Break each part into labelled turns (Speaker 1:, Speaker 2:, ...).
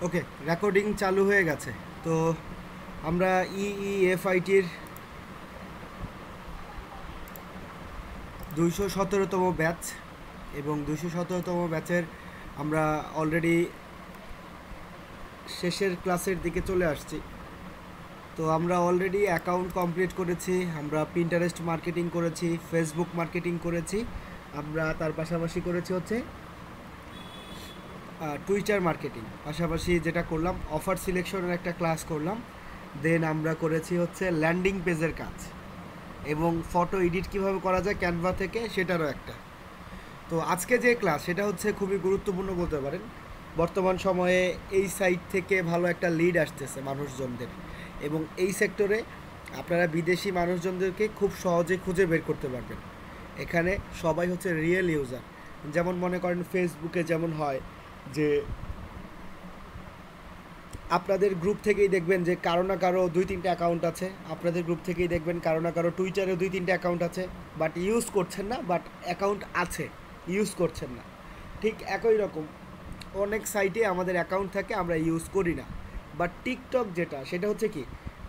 Speaker 1: ওকে, recording চালু হয়ে গেছে। তো আমরা ইইএফআইটির 217তম ব্যাচ এবং 217তম ব্যাচের আমরা অলরেডি শেষের ক্লাসের দিকে চলে আসছি। তো আমরা অলরেডি অ্যাকাউন্ট কমপ্লিট করেছি, আমরা পিন্টারেস্ট মার্কেটিং করেছি, ফেসবুক মার্কেটিং করেছি, আমরা তার পাশাপাশি করেছি হচ্ছে টুইটার মার্কেটিং। পাশাপাশি যেটা করলাম অফার সিলেকশনের একটা ক্লাস করলাম, দেন আমরা করেছি হচ্ছে ল্যান্ডিং পেজের কাজ এবং ফটো এডিট কীভাবে করা যায় ক্যানভা থেকে সেটারও একটা। তো আজকে যে ক্লাস সেটা হচ্ছে খুবই গুরুত্বপূর্ণ বলতে পারেন। বর্তমান সময়ে এই সাইট থেকে ভালো একটা লিড আসতেছে মানুষজনদের, এবং এই সেক্টরে আপনারা বিদেশি মানুষজনদেরকে খুব সহজে খুঁজে বের করতে পারবেন। এখানে সবাই হচ্ছে রিয়েল ইউজার। যেমন মনে করেন ফেসবুকে যেমন হয় যে আপনাদের গ্রুপ থেকেই দেখবেন যে কারো না কারো 2-3টে অ্যাকাউন্ট আছে, আপনাদের গ্রুপ থেকেই দেখবেন কারো না কারো টুইটারে 2-3টে অ্যাকাউন্ট আছে, বাট ইউজ করছেন না, বাট অ্যাকাউন্ট আছে, ইউজ করছেন না। ঠিক একই রকম অনেক সাইটে আমাদের অ্যাকাউন্ট থাকে, আমরা ইউজ করি না। বাট টিকটক যেটা, সেটা হচ্ছে কি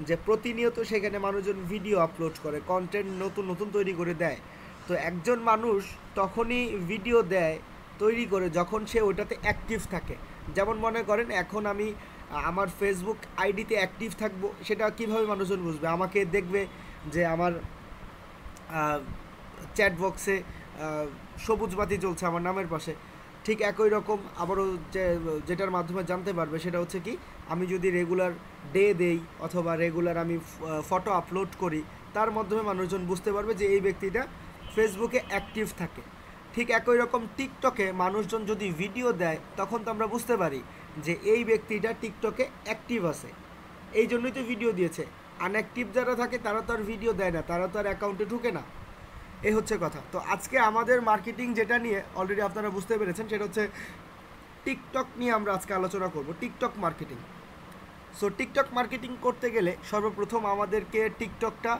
Speaker 1: যে প্রতিনিয়ত সেখানে মানুষজন ভিডিও আপলোড করে, কন্টেন্ট নতুন নতুন তৈরি করে দেয়। তো একজন মানুষ তখনই ভিডিও দেয় তৈরি করে যখন সে ওইটাতে অ্যাক্টিভ থাকে। যেমন মনে করেন এখন আমি আমার ফেসবুক আইডিতে অ্যাক্টিভ থাকবো, সেটা কিভাবে মানুষজন বুঝবে? আমাকে দেখবে যে আমার চ্যাট বক্সে সবুজ বাতি জ্বলছে আমার নামের পাশে। ঠিক একই রকম আবারও যেটার মাধ্যমে জানতে পারবে সেটা হচ্ছে কি, আমি যদি রেগুলার ডে দেই অথবা রেগুলার আমি ফটো আপলোড করি, তার মাধ্যমে মানুষজন বুঝতে পারবে যে এই ব্যক্তিটা ফেসবুকে অ্যাক্টিভ থাকে। ঠিক একই রকম টিকটকে মানুষজন যদি ভিডিও দেয় তখন তো আমরা বুঝতে পারি যে এই ব্যক্তিটা টিকটকে অ্যাক্টিভ আছে, এই জন্যই তো ভিডিও দিয়েছে। আনঅ্যাক্টিভ যারা থাকে তারা তো আর ভিডিও দেয় না, তারা তো আর অ্যাকাউন্টে ঢুকে না। এই হচ্ছে কথা। তো আজকে আমাদের মার্কেটিং যেটা নিয়ে অলরেডি আপনারা বুঝতে পেরেছেন, সেটা হচ্ছে টিকটক নিয়ে আমরা আজকে আলোচনা করব, TikTok marketing. So TikTok marketing করতে গেলে সর্বপ্রথম আমাদেরকে টিকটকটা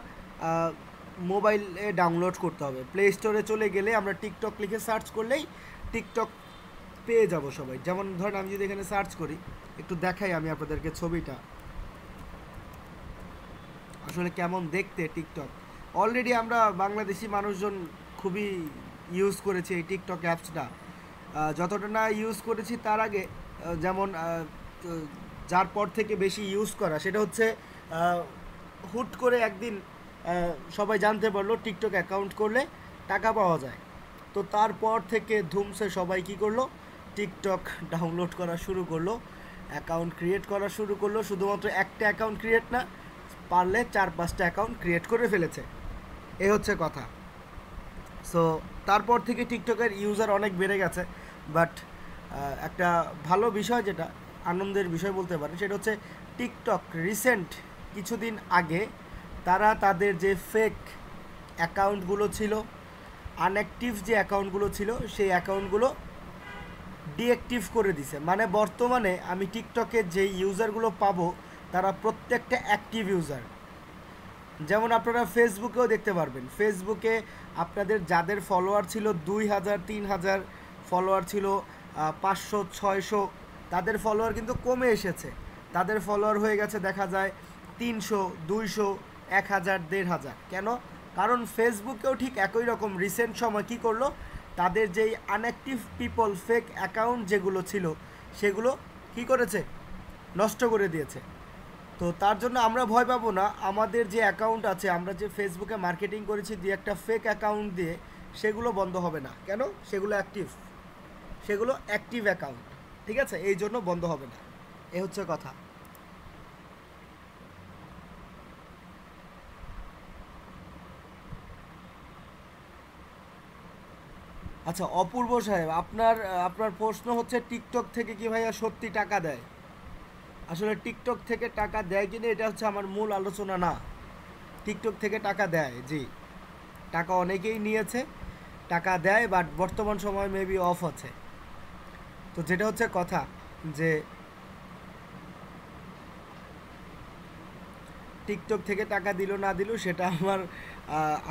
Speaker 1: মোবাইলে ডাউনলোড করতে হবে। প্লে স্টোরে চলে গেলে আমরা টিকটক লিখে সার্চ করলেই টিকটক পেয়ে যাব সবাই। যেমন ধরেন আমি যদি এখানে সার্চ করি, একটু দেখাই আমি আপনাদেরকে ছবিটা আসলে কেমন দেখতে টিকটক। অলরেডি আমরা বাংলাদেশি মানুষজন খুবই ইউজ করেছি এই টিকটক অ্যাপসটা। যতটা না ইউজ করেছি তার আগে যেমন যার পর থেকে বেশি ইউজ করা সেটা হচ্ছে হুট করে একদিন সবাই জানতে পারলো টিকটক অ্যাকাউন্ট করলে টাকা পাওয়া যায়। তো তারপর থেকে ধুমসে সবাই কী করলো, টিকটক ডাউনলোড করা শুরু করলো, অ্যাকাউন্ট ক্রিয়েট করা শুরু করলো। শুধুমাত্র একটা অ্যাকাউন্ট ক্রিয়েট না, পারলে 4-5টা অ্যাকাউন্ট ক্রিয়েট করে ফেলেছে। এ হচ্ছে কথা। সো তারপর থেকে টিকটকের ইউজার অনেক বেড়ে গেছে। বাট একটা ভালো বিষয়, যেটা আনন্দের বিষয় বলতে পারেন, সেটা হচ্ছে টিকটক রিসেন্ট কিছুদিন আগে তারা তাদের যে ফেক অ্যাকাউন্টগুলো ছিল, আনঅ্যাক্টিভ যে অ্যাকাউন্টগুলো ছিল, সেই অ্যাকাউন্টগুলো ডিঅ্যাক্টিভ করে দিছে। মানে বর্তমানে আমি টিকটকে যে ইউজারগুলো পাবো তারা প্রত্যেকটা অ্যাক্টিভ ইউজার। যেমন আপনারা ফেসবুকেও দেখতে পারবেন, ফেসবুকে আপনাদের যাদের ফলোয়ার ছিল 2000, 3000 ফলোয়ার ছিল, 500, 600, তাদের ফলোয়ার কিন্তু কমে এসেছে। তাদের ফলোয়ার হয়ে গেছে দেখা যায় 300, 200, 1000, 1500। কেন? কারণ ফেসবুকেও ঠিক একই রকম রিসেন্ট সময় কী করলো, তাদের যেই আনঅ্যাক্টিভ পিপল ফেক অ্যাকাউন্ট যেগুলো ছিল সেগুলো কী করেছে, নষ্ট করে দিয়েছে। তো তার জন্য আমরা ভয় পাবো না। আমাদের যে অ্যাকাউন্ট আছে, আমরা যে ফেসবুকে মার্কেটিং করেছি দিয়ে একটা ফেক অ্যাকাউন্ট দিয়ে, সেগুলো বন্ধ হবে না। কেন? সেগুলো অ্যাক্টিভ, সেগুলো অ্যাক্টিভ অ্যাকাউন্ট। ঠিক আছে, এই জন্য বন্ধ হবে না। এ হচ্ছে কথা। আচ্ছা অপূর্ব সাহেব, আপনার আপনার প্রশ্ন হচ্ছে টিকটক থেকে কি ভাইয়া সত্যি টাকা দেয়? আসলে টিকটক থেকে টাকা দেয় কিনা এটা হচ্ছে আমার মূল আলোচনা না। টিকটক থেকে টাকা দেয়, জি, টাকা অনেকেই নিয়েছে, টাকা দেয়, বাট বর্তমান সময় মেবি অফ আছে। তো যেটা হচ্ছে কথা যে টিকটক থেকে টাকা দিল না দিল সেটা আমার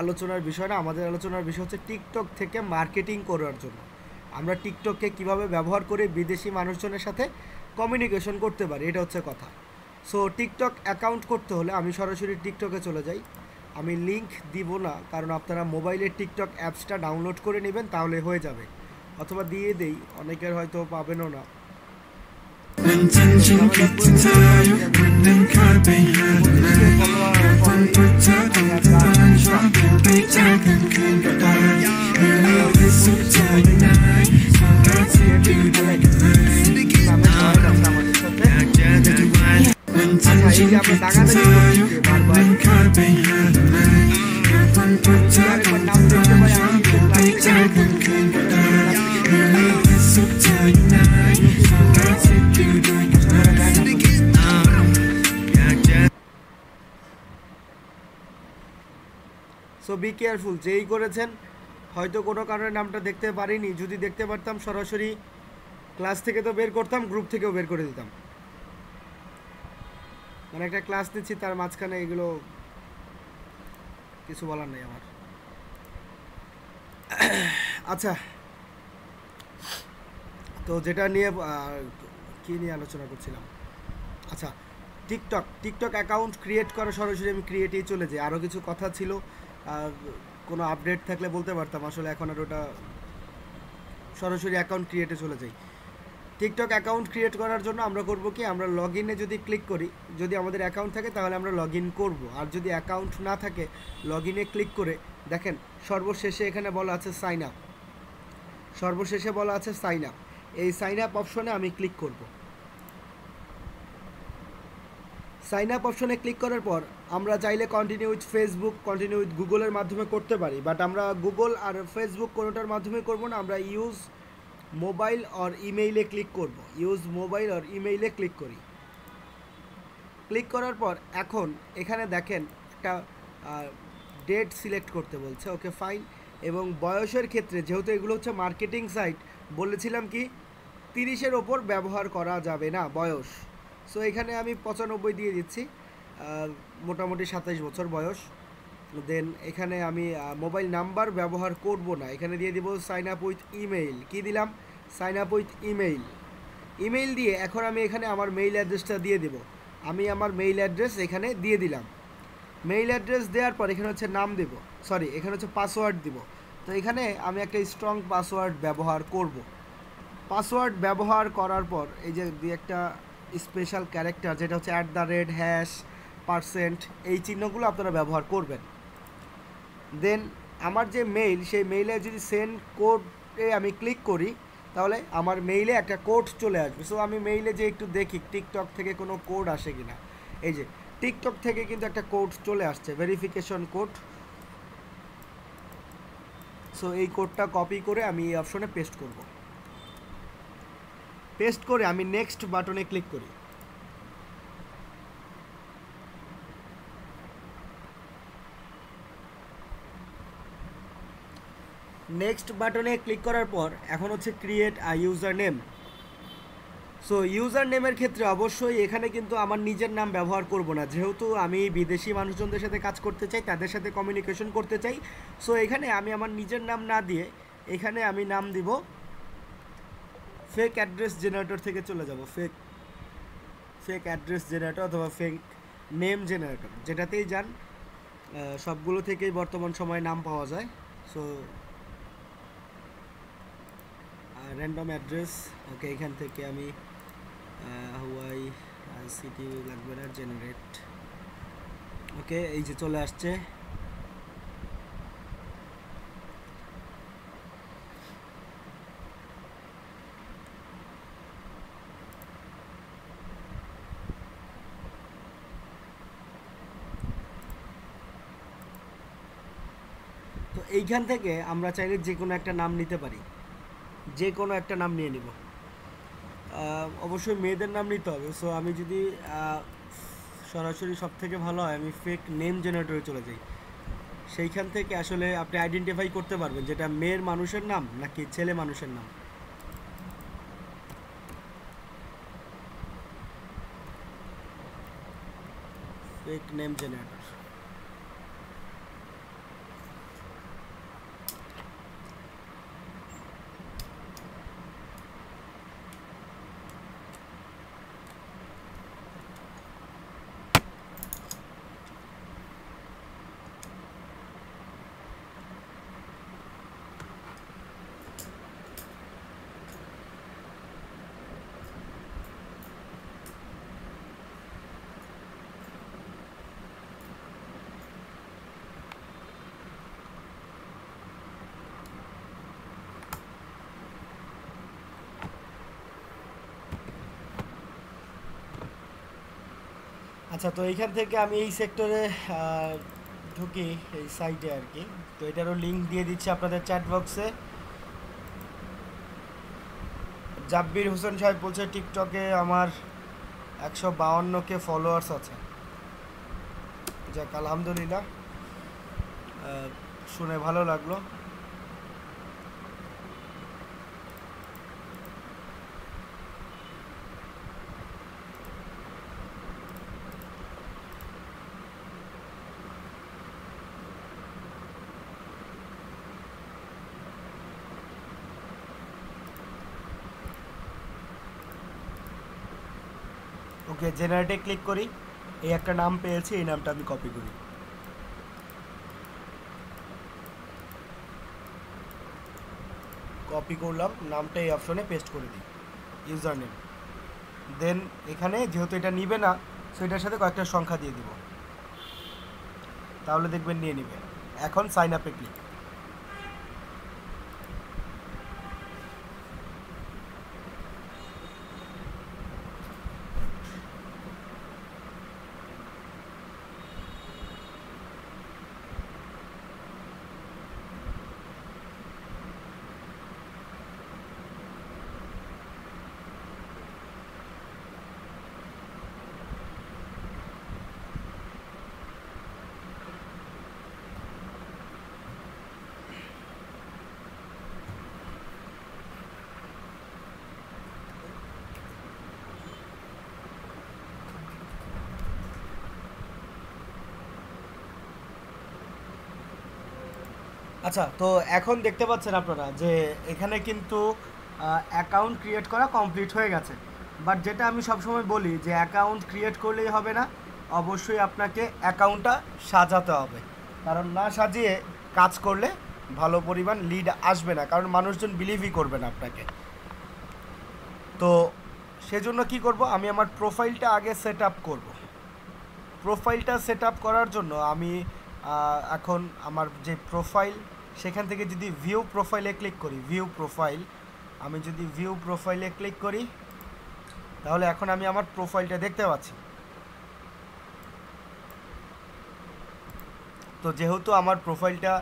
Speaker 1: আলোচনার বিষয় না। আমাদের আলোচনার বিষয় হচ্ছে টিকটক থেকে মার্কেটিং করার জন্য আমরা টিকটককে কিভাবে ব্যবহার করে বিদেশি মানুষজনের সাথে কমিউনিকেশন করতে পারি, এটা হচ্ছে কথা। সো টিকটক অ্যাকাউন্ট করতে হলে আমি সরাসরি টিকটকে চলে যাই। আমি লিংক দিব না, কারণ আপনারা মোবাইলের টিকটক অ্যাপসটা ডাউনলোড করে নেবেন, তাহলে হয়ে যাবে। অথবা দিয়ে দেই, অনেকের হয়তো পাবেনও না। সো বি কেয়ারফুল, যেই করেছেন হয়তো কোনো কারণে নামটা দেখতে পারিনি, যদি দেখতে পারতাম সরাসরি ক্লাস থেকে তো বের করতাম, গ্রুপ থেকেও বের করে দিতাম। মানে একটা ক্লাস নিচ্ছি, তার মাঝখানে এগুলো কিছু বলার নেই আমার। আচ্ছা, তো যেটা নিয়ে কী নিয়ে আলোচনা করছিলাম, আচ্ছা টিকটক অ্যাকাউন্ট ক্রিয়েট করা, সরাসরি আমি ক্রিয়েটেই চলে যাই। আরও কিছু কথা ছিল, কোনো আপডেট থাকলে বলতে পারতাম, আসলে এখন আর ওটা সরাসরি অ্যাকাউন্ট ক্রিয়েটে চলে যাই। টিকটক অ্যাকাউন্ট ক্রিয়েট করার জন্য আমরা করব কি, আমরা লগ ইনে যদি ক্লিক করি, যদি আমাদের অ্যাকাউন্ট থাকে তাহলে আমরা লগ ইন করবো, আর যদি অ্যাকাউন্ট না থাকে লগ ইনে ক্লিক করে দেখেন সর্বশেষে এখানে বলা আছে সাইন আপ, সর্বশেষে বলা আছে সাইন আপ। এই সাইন আপ অপশনে আমি ক্লিক করব। সাইন আপ অপশনে ক্লিক করার পর আমরা চাইলে continue with Facebook, continue with গুগলের মাধ্যমে করতে পারি, বাট আমরা গুগল আর ফেসবুক কোনোটার মাধ্যমে করব না, আমরা ইউজ মোবাইল আর ইমেইলে ক্লিক করব। ইউজ মোবাইল আর ইমেইলে ক্লিক করি। ক্লিক করার পর এখন এখানে দেখেন একটা ডেট সিলেক্ট করতে বলছে, ওকে ফাইন। এবং বয়সের ক্ষেত্রে যেহেতু এগুলো হচ্ছে মার্কেটিং সাইট, বলেছিলাম কি 30-এর ওপর ব্যবহার করা যাবে না বয়স। সো এখানে আমি 95 দিয়ে দিচ্ছি, মোটামুটি 27 বছর বয়স। দেন এখানে আমি মোবাইল নাম্বার ব্যবহার করব না, এখানে দিয়ে দিব সাইন আপ উইথ ইমেইল। কী দিলাম? Sign up with email. Email দিয়ে এখন আমি এখানে আমার মেইল অ্যাড্রেসটা দিয়ে দেব। আমি আমার মেইল অ্যাড্রেস এখানে দিয়ে দিলাম। মেইল অ্যাড্রেস দেওয়ার পর এখানে হচ্ছে নাম দেব, সরি এখানে হচ্ছে পাসওয়ার্ড দিব। তো এখানে আমি একটা স্ট্রং পাসওয়ার্ড ব্যবহার করব। পাসওয়ার্ড ব্যবহার করার পর এই যে একটা স্পেশাল ক্যারেক্টার যেটা হচ্ছে @# এই চিহ্নগুলো আপনারা ব্যবহার করবেন। দেন আমার যে মেইল, সেই মেইলে যদি সেন্ড কোডে আমি ক্লিক করি তাহলে আমার মেইলে একটা কোড চলে আসবে। সো আমি মেইলে যে একটু দেখি টিকটক থেকে কোনো কোড আসে কিনা। এই যে টিকটক থেকে কিন্তু একটা কোড চলে আসছে, ভেরিফিকেশন কোড। সো এই কোডটা কপি করে আমি এই অপশনে পেস্ট করব। পেস্ট করে আমি নেক্সট বাটনে ক্লিক করি। নেক্সট বাটনে ক্লিক করার পর এখন হচ্ছে create a user name. So user নেমের ক্ষেত্রে অবশ্যই এখানে কিন্তু আমার নিজের নাম ব্যবহার করব না, যেহেতু আমি বিদেশি মানুষজনদের সাথে কাজ করতে চাই, তাদের সাথে কমিউনিকেশন করতে চাই। সো এখানে আমি আমার নিজের নাম না দিয়ে এখানে আমি নাম দিব ফেক অ্যাড্রেস জেনারেটর থেকে চলে যাব। ফেক অ্যাড্রেস জেনারেটর অথবা ফেক নেম জেনারেটর, যেটাতেই যান সবগুলো থেকেই বর্তমান সময়ে নাম পাওয়া যায়। সো র্যান্ডম অ্যাড্রেস, ওকে এখান থেকে আমি হাওয়াই সিটি লাগবে না, জেনারেট। ওকে এই যে চলে আসছে। তো এইখান থেকে আমরা চাইলে যে কোনো একটা নাম নিতে পারি, যে কোনো একটা নাম নিয়ে নিব। অবশ্যই মেয়েদের নাম নিতে হবে। সো আমি যদি সরাসরি সব থেকে ভালো হয় আমি ফেক নেম জেনারেটরে চলে যাই। সেইখান থেকে আসলে আপনি আইডেন্টিফাই করতে পারবেন যেটা মেয়ের মানুষের নাম নাকি ছেলে মানুষের নাম। Fake name generator. আচ্ছা, তো এইখান থেকে আমি এই সেক্টরে ঢুকি, এই সাইটে আর কি। তো এটারও লিঙ্ক দিয়ে দিচ্ছি আপনাদের চ্যাট বক্সে। জাব্বির হোসেন সাহেব বলছে টিকটকে আমার 152K ফলোয়ার্স আছে। যাক, আলহামদুলিল্লাহ, শুনে ভালো লাগলো। ওকে, জেনারেটে ক্লিক করি। এই একটা নাম পেয়েছি, এই নামটা আমি কপি করি। কপি করলাম, নামটা এই অপশনে পেস্ট করে দিই, ইউজার নেম। দেন এখানে যেহেতু এটা নিবে না, সেটার সাথে কয়েকটা সংখ্যা দিয়ে দিব, তাহলে দেখবেন নিয়ে নিবে। এখন সাইন আপে ক্লিক। আচ্ছা, তো এখন দেখতে পাচ্ছেন আপনারা যে এখানে কিন্তু অ্যাকাউন্ট ক্রিয়েট করা কমপ্লিট হয়ে গেছে। বাট যেটা আমি সবসময় বলি যে অ্যাকাউন্ট ক্রিয়েট করলেই হবে না, অবশ্যই আপনাকে অ্যাকাউন্টটা সাজাতে হবে। কারণ না সাজিয়ে কাজ করলে ভালো পরিমাণ লিড আসবে না, কারণ মানুষজন বিলিভই করবে না আপনাকে। তো সেজন্য কি করব, আমি আমার প্রোফাইলটা আগে সেট আপ করবো। প্রোফাইলটা সেট আপ করার জন্য আমি এখন আমার যে প্রোফাইল, সেখান থেকে যদি ভিউ প্রোফাইলে ক্লিক করি, ভিউ প্রোফাইল, আমি যদি ভিউ প্রোফাইলে ক্লিক করি, তাহলে এখন আমি আমার প্রোফাইলটা দেখতে পাচ্ছি। তো যেহেতু আমার প্রোফাইলটা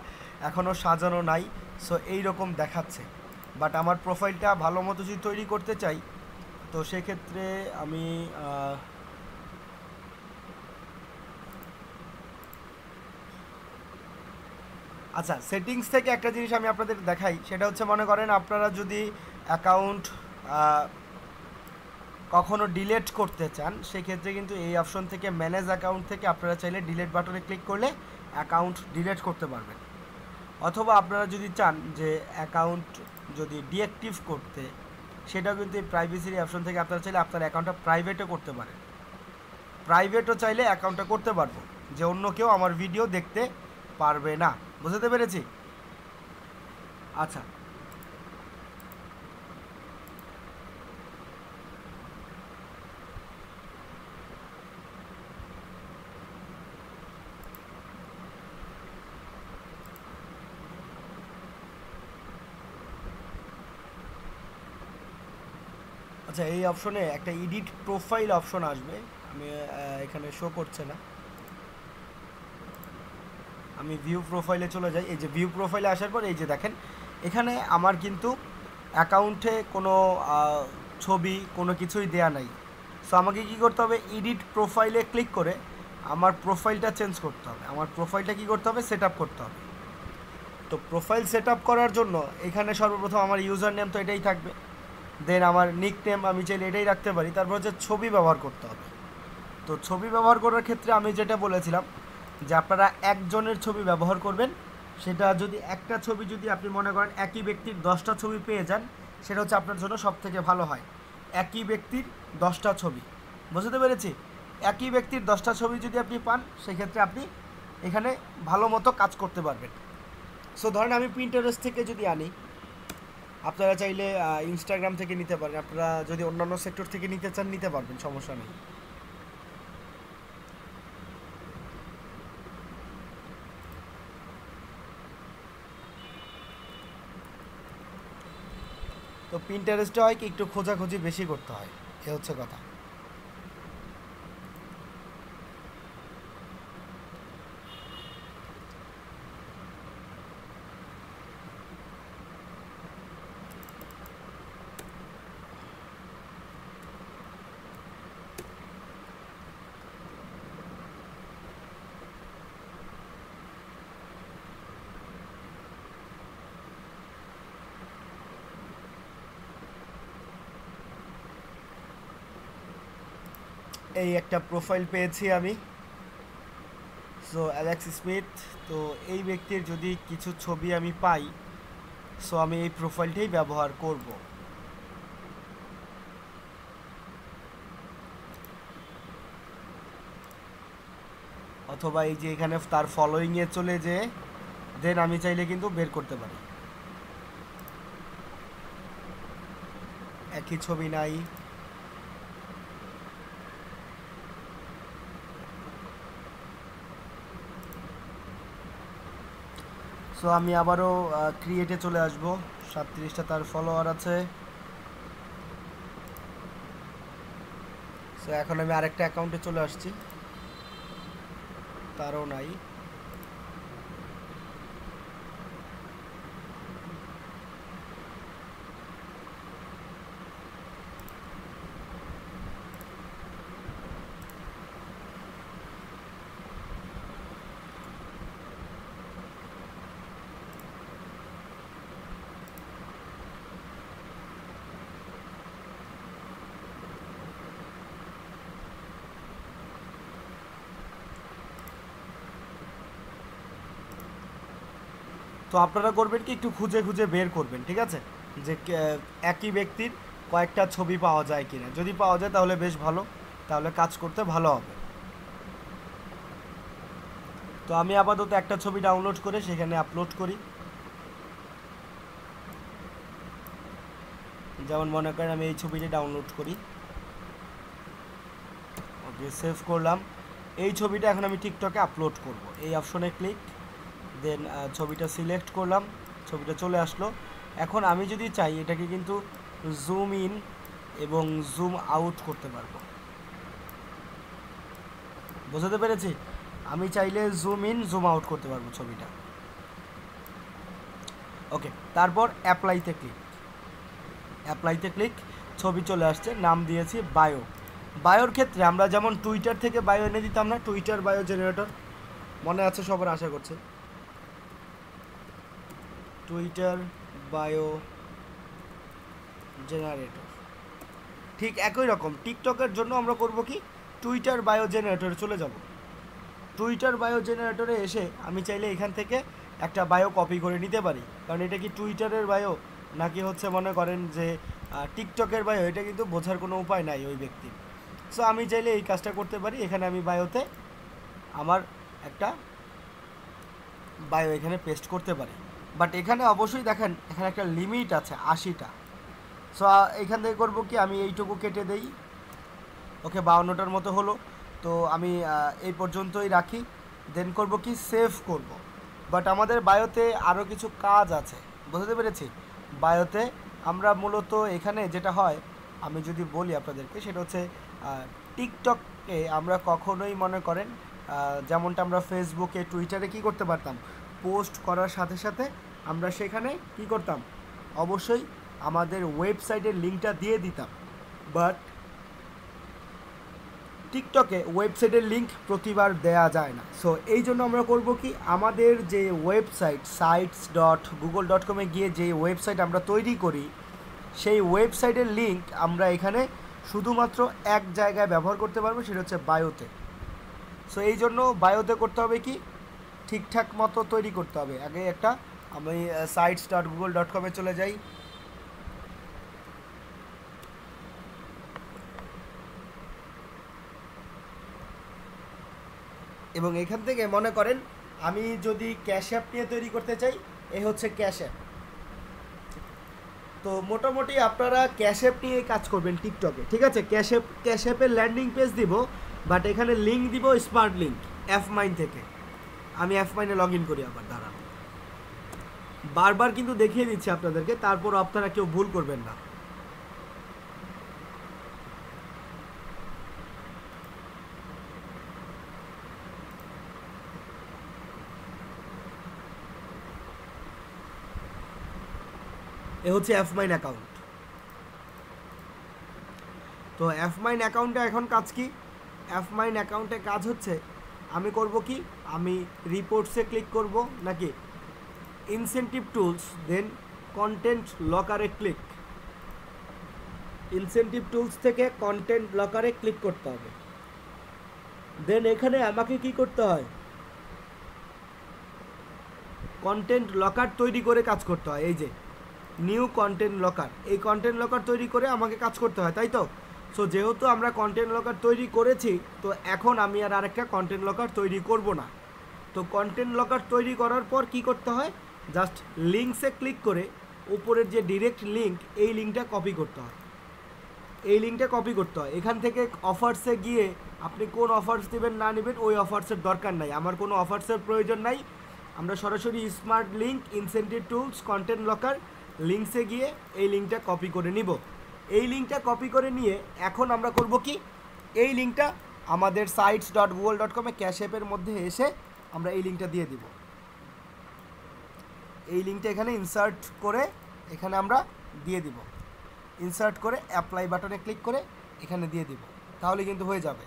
Speaker 1: এখনও সাজানো নাই, সো এই রকম দেখাচ্ছে। বাট আমার প্রোফাইলটা ভালো মতো যদি তৈরি করতে চাই, তো সেক্ষেত্রে আমি আচ্ছা, সেটিংস থেকে একটা জিনিস আমি আপনাদের দেখাই। সেটা হচ্ছে, মনে করেন আপনারা যদি অ্যাকাউন্ট কখনো ডিলেট করতে চান, সেক্ষেত্রে কিন্তু এই অপশন থেকে ম্যানেজ অ্যাকাউন্ট থেকে আপনারা চাইলে ডিলেট বাটনে ক্লিক করলে অ্যাকাউন্ট ডিলেট করতে পারবেন। অথবা আপনারা যদি চান যে অ্যাকাউন্ট যদি ডিঅ্যাক্টিভ করতে, সেটাও কিন্তু এই প্রাইভেসির অপশন থেকে আপনারা চাইলে আপনার অ্যাকাউন্টটা প্রাইভেটও করতে পারেন। প্রাইভেটও চাইলে অ্যাকাউন্টটা করতে পারবো, যে অন্য কেউ আমার ভিডিও দেখতে পারবে না। বুঝতে পেরেছি? আচ্ছা, আচ্ছা, এই অপশনে একটা এডিট প্রোফাইল অপশন আসবে। আমি এখানে শো করছে না, আমি ভিউ প্রোফাইলে চলে যাই। এই যে ভিউ প্রোফাইলে আসার পর এই যে দেখেন, এখানে আমার কিন্তু অ্যাকাউন্টে কোনো ছবি কোনো কিছুই দেয়া নাই। সো আমাকে কি করতে হবে, এডিট প্রোফাইলে ক্লিক করে আমার প্রোফাইলটা চেঞ্জ করতে হবে। আমার প্রোফাইলটা কি করতে হবে, সেট আপ করতে হবে। তো প্রোফাইল সেট আপ করার জন্য এখানে সর্বপ্রথম আমার ইউজার নেম তো এটাই থাকবে। দেন আমার নিক নেম আমি চাইলে এটাই রাখতে পারি। তারপর হচ্ছে ছবি ব্যবহার করতে হবে। তো ছবি ব্যবহার করার ক্ষেত্রে আমি যেটা বলেছিলাম যে আপনারা একজনের ছবি ব্যবহার করবেন। সেটা যদি একটা ছবি যদি আপনি মনে করেন একই ব্যক্তির 10টা ছবি পেয়ে যান, সেটা হচ্ছে আপনার জন্য সবথেকে ভালো হয়। একই ব্যক্তির 10টা ছবি, বুঝতে পেরেছি? একই ব্যক্তির 10টা ছবি যদি আপনি পান, সেক্ষেত্রে আপনি এখানে ভালো মতো কাজ করতে পারবেন। সো ধরেন আমি প্রিন্টারেস্ট থেকে যদি আনি, আপনারা চাইলে ইনস্টাগ্রাম থেকে নিতে পারেন। আপনারা যদি অন্যান্য সেক্টর থেকে নিতে চান, নিতে পারবেন, সমস্যা নেই। তো পিন্টারেস্টে হয় কি, একটু খোঁজাখুঁজি বেশি করতে হয়, এ হচ্ছে কথা। এই একটা প্রোফাইল পেয়েছি আমি। সো অ্যালেক্স স্মিথ, তো এই ব্যক্তির যদি কিছু ছবি আমি পাই, সো আমি এই প্রোফাইলটাই ব্যবহার করব। অথবা এই যে এখানে তার ফলোয়িংয়ে চলে যেয়ে দেন আমি চাইলে কিন্তু বের করতে পারি। একই ছবি নাই। সো আমি আবারও ক্রিয়েটে চলে আসব। 37টা তার ফলোয়ার আছে। সো এখন আমি আরেকটা অ্যাকাউন্টে চলে আসছি, তারও নাই। তো আপনারা করবেন কি, একটু খুঁজে খুঁজে বের করবেন, ঠিক আছে, যে একই ব্যক্তির কয়েকটা ছবি পাওয়া যায় কিনা। যদি পাওয়া যায় তাহলে বেশ ভালো, তাহলে কাজ করতে ভালো হবে। তো আমি আপাতত একটা ছবি ডাউনলোড করে সেখানে আপলোড করি। যেমন মনে করেন আমি এই ছবিটা ডাউনলোড করি, ওকে সেভ করলাম। এই ছবিটা এখন আমি টিকটকে আপলোড করব। এই অপশনে ক্লিক, দেন ছবিটা সিলেক্ট করলাম, ছবিটা চলে আসলো। এখন আমি যদি চাই এটাকে কিন্তু জুম ইন এবং জুম আউট করতে পারবো। বুঝতে পেরেছি? আমি চাইলে জুম ইন জুম আউট করতে পারবো ছবিটা। ওকে, তারপর অ্যাপ্লাইতে ক্লিক। অ্যাপ্লাইতে ক্লিক, ছবি চলে আসছে, নাম দিয়েছি বায়ো। বায়োর ক্ষেত্রে আমরা যেমন টুইটার থেকে বায়ো এনে দিতাম না, টুইটার বায়ো জেনারেটর, মনে আছে সবার আশা করছে, টুইটার বায়ো জেনারেটর। ঠিক একই রকম টিকটকের জন্য আমরা করব কি, টুইটার বায়ো জেনারেটরে চলে যাব। টুইটার বায়ো জেনারেটরে এসে আমি চাইলে এখান থেকে একটা বায়ো কপি করে নিতে পারি, কারণ এটা কি টুইটারের বায়ো নাকি হচ্ছে মনে করেন যে টিকটকের বায়ো, এটা কিন্তু বোঝার কোনো উপায় নাই ওই ব্যক্তির। সো আমি চাইলে এই কাজটা করতে পারি, এখানে আমি বায়োতে আমার একটা বায়ো এখানে পেস্ট করতে পারি। বাট এখানে অবশ্যই দেখেন এখানে একটা লিমিট আছে 80টা। সো এখান থেকে করবো কি, আমি এইটুকু কেটে দেই। ওকে, 52টার মতো হলো। তো আমি এই পর্যন্তই রাখি, দেন করব কি সেভ করব। বাট আমাদের বায়োতে আরও কিছু কাজ আছে, বুঝতে পেরেছি? বায়োতে আমরা মূলত এখানে যেটা হয়, আমি যদি বলি আপনাদেরকে, সেটা হচ্ছে টিকটকে আমরা কখনোই মনে করেন যেমনটা আমরা ফেসবুকে টুইটারে কি করতে পারতাম, পোস্ট করার সাথে সাথে আমরা সেখানে কি করতাম, অবশ্যই আমাদের ওয়েবসাইটের লিঙ্কটা দিয়ে দিতাম। বাট টিকটকে ওয়েবসাইটের লিঙ্ক প্রতিবার দেয়া যায় না। সো এই জন্য আমরা করব কি, আমাদের যে ওয়েবসাইট sites.google.com-এ গিয়ে যে ওয়েবসাইট আমরা তৈরি করি, সেই ওয়েবসাইটের লিঙ্ক আমরা এখানে শুধুমাত্র এক জায়গায় ব্যবহার করতে পারবো, সেটা হচ্ছে বায়োতে। সো এই জন্য বায়োতে করতে হবে কি, ঠিকঠাক মতো তৈরি করতে হবে। আগে একটা আমি sites.google.com-এ চলে যাই। এবং এখান থেকে মনে করেন আমি যদি ক্যাশ অ্যাপ নিয়ে তৈরি করতে চাই, এই হচ্ছে ক্যাশ অ্যাপ। তো মোটামুটি আপনারা ক্যাশ অ্যাপ নিয়ে কাজ করবেন টিকটকে, ঠিক আছে? ক্যাশ অ্যাপের ল্যান্ডিং পেজ দিব, বাট এখানে লিঙ্ক দিব স্মার্ট লিঙ্ক F9 থেকে। আমি F9-এ লগ ইন করি আবার, দাঁড়ান, বারবার কিন্তু দেখিয়ে দিচ্ছি আপনাদেরকে, তারপর আপনারা কেউ ভুল করবেন না। এ হচ্ছে F9 অ্যাকাউন্ট। তো F9 অ্যাকাউন্টে এখন কাজ কি, F9 অ্যাকাউন্টে কাজ হচ্ছে আমি করব কি, আমি রিপোর্টসে ক্লিক করব, নাকি ইনসেনটিভ টুলস, দেন কন্টেন্ট লকারে ক্লিক। ইনসেনটিভ টুলস থেকে কন্টেন্ট লকারে ক্লিক করতে হবে। দেন এখানে আমাকে কি করতে হয়, কন্টেন্ট লকার তৈরি করে কাজ করতে হয়। এই যে নিউ কন্টেন্ট লকার, এই কন্টেন্ট লকার তৈরি করে আমাকে কাজ করতে হয়, তাই তো? সো যেহেতু আমরা কন্টেন্ট লকার তৈরি করেছি, তো এখন আমি আর আরেকটা কন্টেন্ট লকার তৈরি করব না। তো কন্টেন্ট লকার তৈরি করার পর কি করতে হয়, জাস্ট লিঙ্কসে ক্লিক করে উপরের যে ডিরেক্ট লিঙ্ক, এই লিঙ্কটা কপি করতে হয়। এই লিঙ্কটা কপি করতে হয়। এখান থেকে অফার্সে গিয়ে আপনি কোন অফার্স দেবেন না নেবেন ওই অফার্সের দরকার নাই, আমার কোনো অফার্সের প্রয়োজন নাই। আমরা সরাসরি smart link, incentive tools, content locker, লিঙ্কসে গিয়ে এই লিঙ্কটা কপি করে নিব। এই লিঙ্কটা কপি করে নিয়ে এখন আমরা করব কি, এই লিঙ্কটা আমাদের sites.google.com-এ ক্যাশ অ্যাপের মধ্যে এসে আমরা এই লিঙ্কটা দিয়ে দিব। এই লিঙ্কটা এখানে ইনসার্ট করে এখানে আমরা দিয়ে দিব, ইনসার্ট করে অ্যাপ্লাই বাটনে ক্লিক করে এখানে দিয়ে দিব, তাহলে কিন্তু হয়ে যাবে।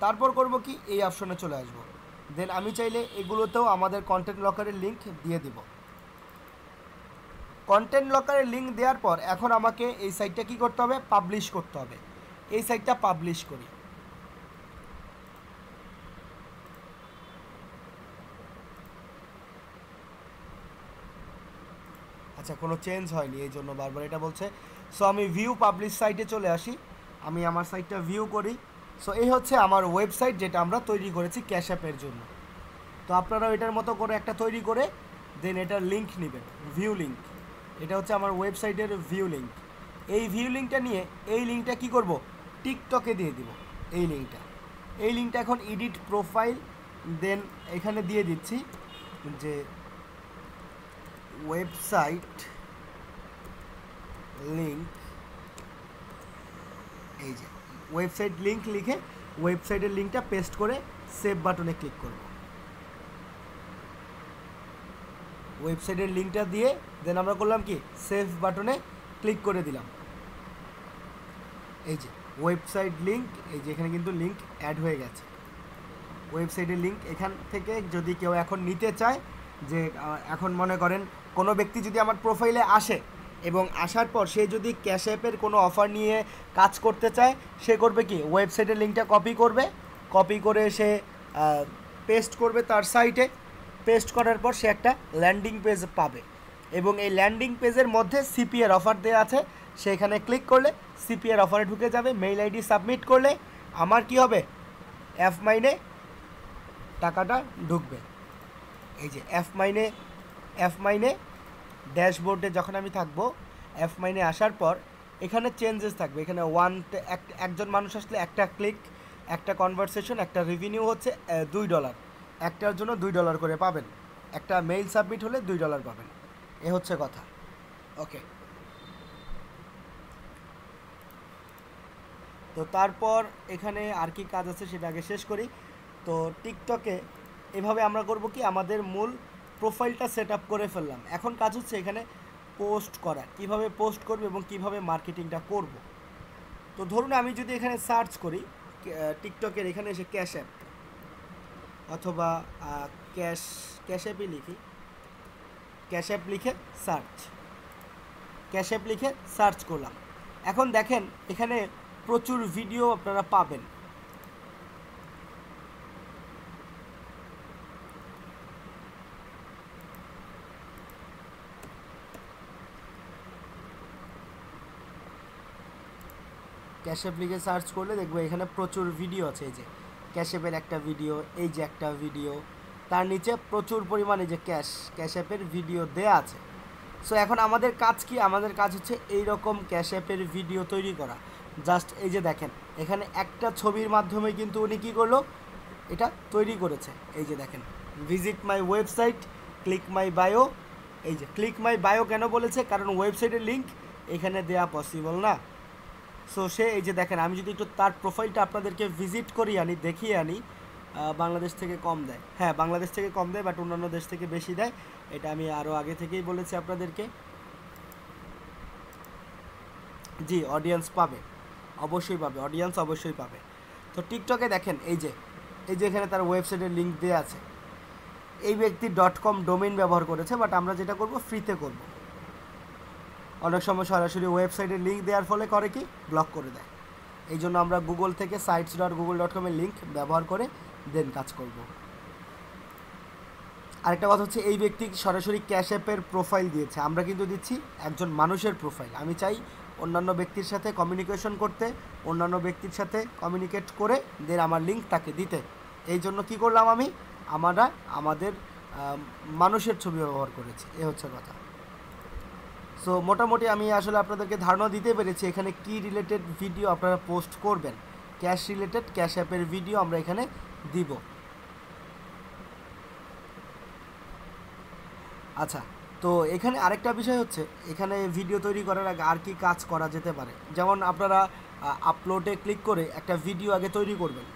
Speaker 1: তারপর করব কি, এই অপশনে চলে আসব। দেন আমি চাইলে এগুলোতেও আমাদের কন্টেন্ট লকারের লিঙ্ক দিয়ে দিব। কন্টেন্ট লকারের লিঙ্ক দেওয়ার পর এখন আমাকে এই সাইটটা কি করতে হবে, পাবলিশ করতে হবে। এই সাইটটা পাবলিশ করি। আচ্ছা, কোনো চেঞ্জ হয়নি, এই জন্য বারবার এটা বলছে। সো আমি ভিউ পাবলিশ সাইটে চলে আসি, আমি আমার সাইটটা ভিউ করি। সো এই হচ্ছে আমার ওয়েবসাইট, যেটা আমরা তৈরি করেছি ক্যাশ অ্যাপের জন্য। তো আপনারাও এটার মতো করে একটা তৈরি করে দেন এটার লিঙ্ক নেবেন, ভিউ লিঙ্ক। এটা হচ্ছে আমার ওয়েবসাইটের ভিউ লিঙ্ক। এই ভিউ লিঙ্কটা নিয়ে এই লিঙ্কটা কি করব, টিকটকে দিয়ে দিব। এই লিঙ্কটা এখন এডিট প্রোফাইল, দেন এখানে দিয়ে দিচ্ছি যে ওয়েবসাইট লিঙ্ক। এই যে ওয়েবসাইট লিঙ্ক লিখে ওয়েবসাইটের লিঙ্কটা পেস্ট করে সেভ বাটনে ক্লিক করব। ওয়েবসাইটের লিঙ্কটা দিয়ে দেন আমরা করলাম কি, সেভ বাটনে ক্লিক করে দিলাম। এই যে ওয়েবসাইট লিঙ্ক, এই যে এখানে কিন্তু লিঙ্ক অ্যাড হয়ে গেছে। ওয়েবসাইটের লিঙ্ক এখান থেকে যদি কেউ এখন নিতে চায়, যে এখন মনে করেন কোনো ব্যক্তি যদি আমার প্রোফাইলে আসে এবং আসার পর সে যদি ক্যাশ অ্যাপের কোনো অফার নিয়ে কাজ করতে চায়, সে করবে কি, ওয়েবসাইটের লিঙ্কটা কপি করে সে পেস্ট করবে তার সাইটে। পেস্ট করার পর সে একটা ল্যান্ডিং পেজ পাবে এবং এই ল্যান্ডিং পেজের মধ্যে সিপিএর অফার দেওয়া আছে। সে এখানে ক্লিক করলে সিপিএর অফারে ঢুকে যাবে। মেইল আইডি সাবমিট করলে আমার কি হবে, এফ মাইনে টাকাটা ঢুকবে। এই যে এফ মাইনে ড্যাশবোর্ডে যখন আমি থাকবো, এফ মাইনে আসার পর এখানে চেঞ্জেস থাকবে। এখানে একজন মানুষ আসলে একটা ক্লিক, একটা কনভারসেশন, একটা রেভিনিউ হচ্ছে $2, একটার জন্য $2 করে পাবেন। একটা মেইল সাবমিট হলে $2 পাবেন। এ হচ্ছে কথা। ওকে, তো তারপর এখানে আর কি কাজ আছে সেটা আগে শেষ করি। তো টিকটকে এভাবে আমরা করব কি, আমাদের মূল প্রোফাইলটা সেট আপ করে ফেললাম। এখন কাজ হচ্ছে এখানে পোস্ট করা, কিভাবে পোস্ট করব এবং কিভাবে মার্কেটিংটা করব। তো ধরুন আমি যদি এখানে সার্চ করি টিকটকের, এখানে এসে ক্যাশ অ্যাপ অথবা ক্যাশ অ্যাপই লিখি, ক্যাশ অ্যাপ লিখে সার্চ করলাম। এখন দেখেন এখানে প্রচুর ভিডিও আপনারা পাবেন। ক্যাশ অ্যাপ লিখে সার্চ করলে দেখবো এখানে প্রচুর ভিডিও আছে। এই যে ক্যাশ অ্যাপের একটা ভিডিও, এই যে একটা ভিডিও, তার নিচে প্রচুর পরিমাণে যে ক্যাশ অ্যাপের ভিডিও দেয়া আছে। সো এখন আমাদের কাজ কি, আমাদের কাজ হচ্ছে এই রকম ক্যাশ অ্যাপের ভিডিও তৈরি করা। জাস্ট এই যে দেখেন এখানে একটা ছবির মাধ্যমে কিন্তু উনি কী করলো, এটা তৈরি করেছে। এই যে দেখেন, visit my website, click my bio. এই যে ক্লিক মাই বায়ো কেন বলেছে, কারণ ওয়েবসাইটের লিঙ্ক এখানে দেয়া পসিবল না। সো সে এই যে দেখেন, আমি যদি একটু তার প্রোফাইলটা আপনাদেরকে ভিজিট করি আনি, দেখিয়ে আনি, বাংলাদেশ থেকে কম দেয়। হ্যাঁ, বাংলাদেশ থেকে কম দেয়, বাট অন্যান্য দেশ থেকে বেশি দেয়। এটা আমি আরও আগে থেকেই বলেছি আপনাদেরকে। জি, অডিয়েন্স পাবে, অবশ্যই পাবে। তো টিকটকে দেখেন এই যে এখানে তার ওয়েবসাইটের লিঙ্ক দেওয়া আছে। এই ব্যক্তি .com ডোমেইন ব্যবহার করেছে, বাট আমরা যেটা করব ফ্রিতে করব। অনেক সময় সরাসরি ওয়েবসাইটের লিঙ্ক দেওয়ার ফলে করে কি, ব্লক করে দেয়। এই জন্য আমরা গুগল থেকে sites.google.com এর লিঙ্ক ব্যবহার করে দেন কাজ করব। আরেকটা কথা হচ্ছে, এই ব্যক্তি সরাসরি ক্যাশ অ্যাপের প্রোফাইল দিয়েছে, আমরা কিন্তু দিচ্ছি একজন মানুষের প্রোফাইল। আমি চাই অন্যান্য ব্যক্তির সাথে কমিউনিকেশন করতে, অন্যান্য ব্যক্তির সাথে কমিউনিকেট করে দেন আমার লিঙ্ক তাকে দিতে। এই জন্য কী করলাম, আমরা আমাদের মানুষের ছবি ব্যবহার করেছি, এ হচ্ছে কথা। সো মোটামুটি আমি আসলে আপনাদেরকে ধারণা দিতে পেরেছি এখানে কি রিলেটেড ভিডিও আপনারা পোস্ট করবেন। ক্যাশ রিলেটেড ক্যাশ অ্যাপের ভিডিও আমরা এখানে দিব। আচ্ছা, তো এখানে আরেকটা বিষয় হচ্ছে, এখানে ভিডিও তৈরি করার আগে আর কি কাজ করা যেতে পারে। যেমন আপনারা আপলোডে ক্লিক করে একটা ভিডিও আগে তৈরি করবেন,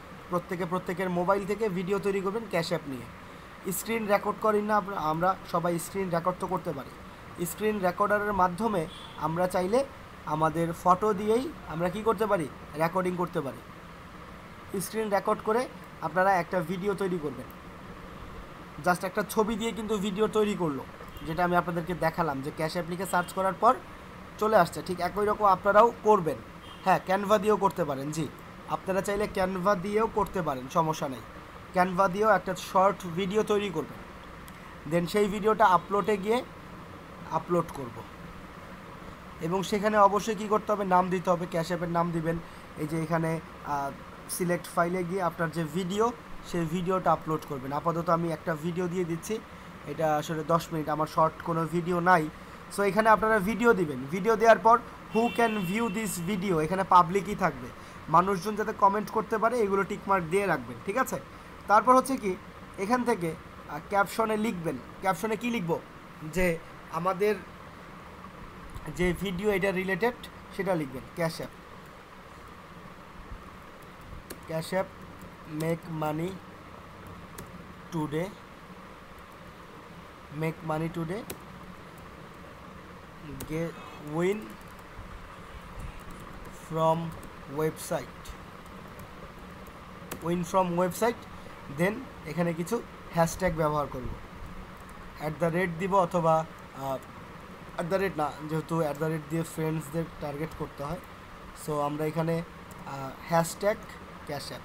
Speaker 1: প্রত্যেকের মোবাইল থেকে ভিডিও তৈরি করবেন ক্যাশ অ্যাপ নিয়ে। স্ক্রিন রেকর্ড করি না আমরা সবাই, স্ক্রিন রেকর্ড তো করতে পারি। স্ক্রিন রেকর্ডারের মাধ্যমে আমরা চাইলে আমাদের ফটো দিয়েই আমরা কি করতে পারি, রেকর্ডিং করতে পারি। স্ক্রিন রেকর্ড করে আপনারা একটা ভিডিও তৈরি করবেন, জাস্ট একটা ছবি দিয়ে কিন্তু ভিডিও তৈরি করলো, যেটা আমি আপনাদেরকে দেখালাম যে ক্যাশ অ্যাপ লিখে সার্চ করার পর চলে আসছে। ঠিক একই রকম আপনারাও করবেন। হ্যাঁ, ক্যানভা দিয়েও করতে পারেন। জি, আপনারা চাইলে ক্যানভা দিয়েও করতে পারেন, সমস্যা নেই। ক্যানভা দিয়েও একটা শর্ট ভিডিও তৈরি করবেন, দেন সেই ভিডিওটা আপলোডে গিয়ে আপলোড করব। এবং সেখানে অবশ্যই কী করতে হবে, নাম দিতে হবে, ক্যাশ অ্যাপের নাম দিবেন। এই যে এখানে সিলেক্ট ফাইলে গিয়ে আপনার যে ভিডিও, সেই ভিডিওটা আপলোড করবেন। আপাতত আমি একটা ভিডিও দিয়ে দিচ্ছি, এটা আসলে 10 মিনিট, আমার শর্ট কোনো ভিডিও নাই। সো এখানে আপনারা ভিডিও দিবেন। ভিডিও দেওয়ার পর who can view this video, এখানে পাবলিকই থাকবে, মানুষজন যাতে কমেন্ট করতে পারে, এগুলো টিকমার্ক দিয়ে রাখবেন, ঠিক আছে। তারপর হচ্ছে কি, এখান থেকে ক্যাপশনে লিখবেন। ক্যাপশনে কি লিখব, যে আমাদের যে ভিডিও এটা রিলেটেড সেটা লিখবেন। Cash app make money today win from website. Then এখানে কিছু হ্যাশট্যাগ ব্যবহার করব, @ দিব, অথবা @ না, যেহেতু @ দিয়ে ফ্রেন্ডসদের টার্গেট করতে হয়। সো আমরা এখানে হ্যাশট্যাগ ক্যাশ অ্যাপ,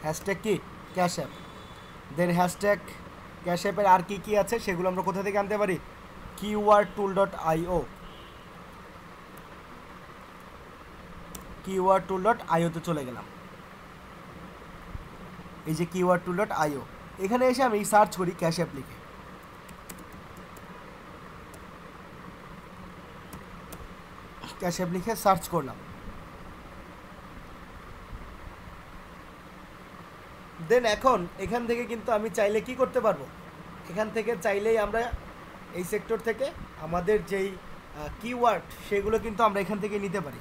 Speaker 1: হ্যাশট্যাগ কি ক্যাশ অ্যাপ। দেন হ্যাশট্যাগ ক্যাশ অ্যাপের আর কি আছে সেগুলো আমরা কোথা থেকে আনতে পারি, keywordtool.io তে চলে গেলাম। এই যে keywordtool.io, এখানে এসে আমি সার্চ করি ক্যাশ অ্যাপ লিখে। ক্যাশ অ্যাপ লিখে সার্চ করলাম। দেন এখন এখান থেকে কিন্তু আমি চাইলে কি করতে পারবো, এখান থেকে চাইলেই আমরা এই সেক্টর থেকে আমাদের যেই কিওয়ার্ড সেগুলো কিন্তু আমরা এখান থেকে নিতে পারি।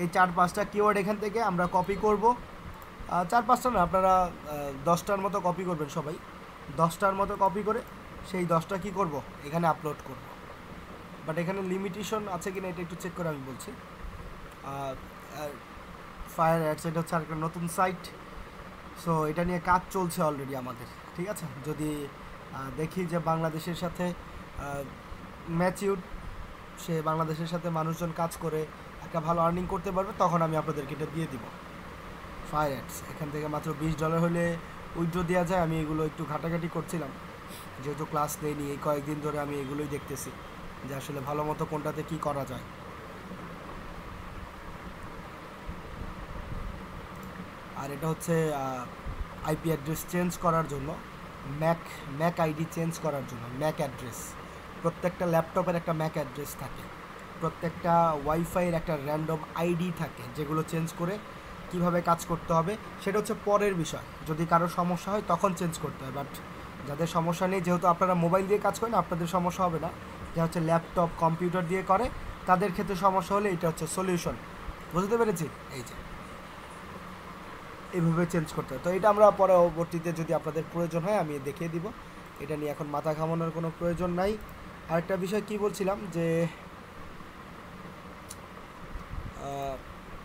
Speaker 1: এই 4-5টা কিওয়ার্ড এখান থেকে আমরা কপি করব। 4-5টা না, আপনারা 10টার মতো কপি করবেন সবাই। 10টার মতো কপি করে সেই 10টা কী করব, এখানে আপলোড করব। বাট এখানে লিমিটেশন আছে কিনা এটা একটু চেক করে আমি বলছি। ফায়ার অ্যাডস, এটা হচ্ছে আরেকটা নতুন সাইট। সো এটা নিয়ে কাজ চলছে অলরেডি আমাদের, ঠিক আছে। যদি দেখি যে বাংলাদেশের সাথে ম্যাচিউর, সে বাংলাদেশের সাথে মানুষজন কাজ করে একটা ভালো আর্নিং করতে পারবে, তখন আমি আপনাদেরকে এটা দিয়ে দিব। ফায়ার অ্যাডস এখান থেকে মাত্র $20 হলে উইথড্র দেওয়া যায়। আমি এগুলো একটু ঘাটাঘাটি করছিলাম, যেহেতু ক্লাস নেইনি, এই কয়েকদিন ধরে আমি এগুলোই দেখতেছি যে আসলে ভালো মতো কোনটাতে কী করা যায়। আর এটা হচ্ছে আইপি অ্যাড্রেস চেঞ্জ করার জন্য, ম্যাক আইডি চেঞ্জ করার জন্য ম্যাক অ্যাড্রেস। প্রত্যেকটা ল্যাপটপের একটা ম্যাক অ্যাড্রেস থাকে, প্রত্যেকটা ওয়াইফাইয়ের একটা র্যান্ডম আইডি থাকে, যেগুলো চেঞ্জ করে কিভাবে কাজ করতে হবে সেটা হচ্ছে পরের বিষয়। যদি কারো সমস্যা হয় তখন চেঞ্জ করতে হয়। বাট যাদের সমস্যা নেই, যেহেতু আপনারা মোবাইল দিয়ে কাজ করেন, আপনাদের সমস্যা হবে না। যা হচ্ছে ল্যাপটপ কম্পিউটার দিয়ে করে, তাদের ক্ষেত্রে সমস্যা হলে এটা হচ্ছে সলিউশন। বুঝতে পেরেছি? এই যে এইভাবে চেঞ্জ করতে হয়। তো এটা আমরা পরবর্তীতে যদি আপনাদের প্রয়োজন হয় আমি দেখিয়ে দিব, এটা নিয়ে এখন মাথা ঘামানোর কোনো প্রয়োজন নাই। আরেকটা বিষয় কি বলছিলাম, যে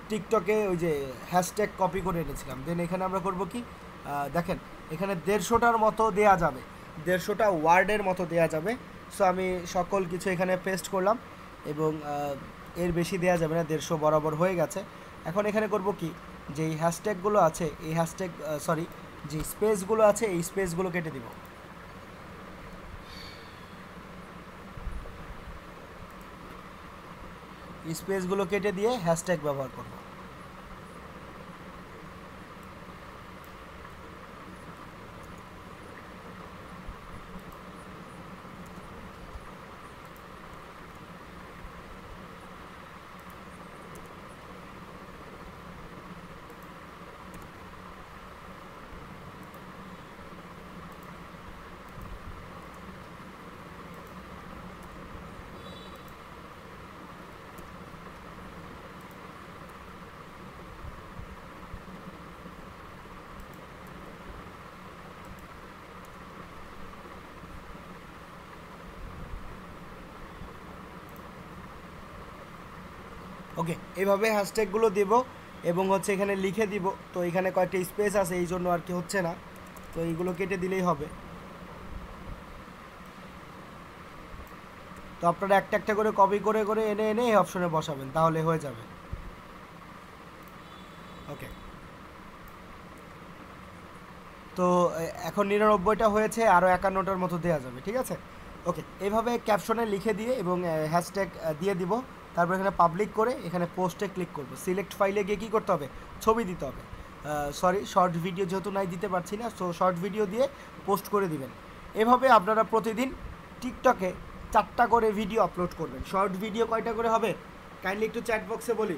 Speaker 1: টিকটকে ওই যে হ্যাশট্যাগ কপি করে এনেছিলাম। দেন এখানে আমরা করব কি, দেখেন এখানে 150টার মতো দেয়া যাবে, 150টা ওয়ার্ডের মতো দেয়া যাবে। সো আমি সকল কিছু এখানে পেস্ট করলাম এবং এর বেশি দেওয়া যাবে না, 150 বরাবর হয়ে গেছে। এখন এখানে করব কি, যে এই হ্যাশট্যাগুলো আছে এই হ্যাশট্যাগ সরি যে স্পেসগুলো আছে এই স্পেসগুলো কেটে দিব। স্পেসগুলো কেটে দিয়ে হ্যাশট্যাগ ব্যবহার করব। ওকে, এইভাবে হ্যাশট্যাগুলো দেব এবং হচ্ছে এখানে লিখে দিব। তো এখানে কয়েকটা স্পেস আছে এই জন্য আর কি হচ্ছে না, তো এইগুলো কেটে দিলেই হবে। তো আপনারা একটা একটা করে কপি করে করে এনে এনে এই অপশনে বসাবেন, তাহলে হয়ে যাবে। ওকে, তো এখন 99টা হয়েছে, আরও 51টার মতো দেওয়া যাবে, ঠিক আছে। ওকে, এইভাবে ক্যাপশনে লিখে দিয়ে এবং হ্যাশট্যাগ দিয়ে দিব। তারপর এখানে পাবলিক করে এখানে পোস্টে ক্লিক করব। সিলেক্ট ফাইলে গিয়ে কী করতে হবে, ছবি দিতে হবে। সরি, শর্ট ভিডিও যেহেতু নাই দিতে পারছি না, সো শর্ট ভিডিও দিয়ে পোস্ট করে দিবেন। এভাবে আপনারা প্রতিদিন টিকটকে 4টা করে ভিডিও আপলোড করবেন। শর্ট ভিডিও কয়টা করে হবে কাইন্ডলি একটু চ্যাট বক্সে বলি।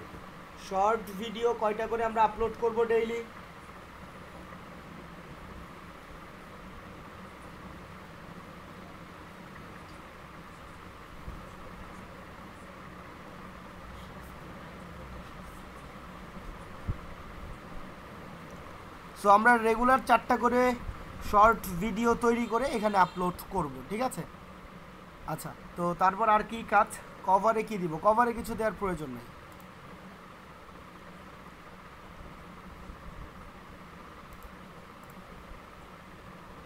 Speaker 1: শর্ট ভিডিও কয়টা করে আমরা আপলোড করব ডেইলি? সো আমরা রেগুলার 4টা করে শর্ট ভিডিও তৈরি করে এখানে আপলোড করব, ঠিক আছে। আচ্ছা, তো তারপর আর কি কাজ, কভারে কি দিব? কভারে কিছু দেওয়ার প্রয়োজন নেই।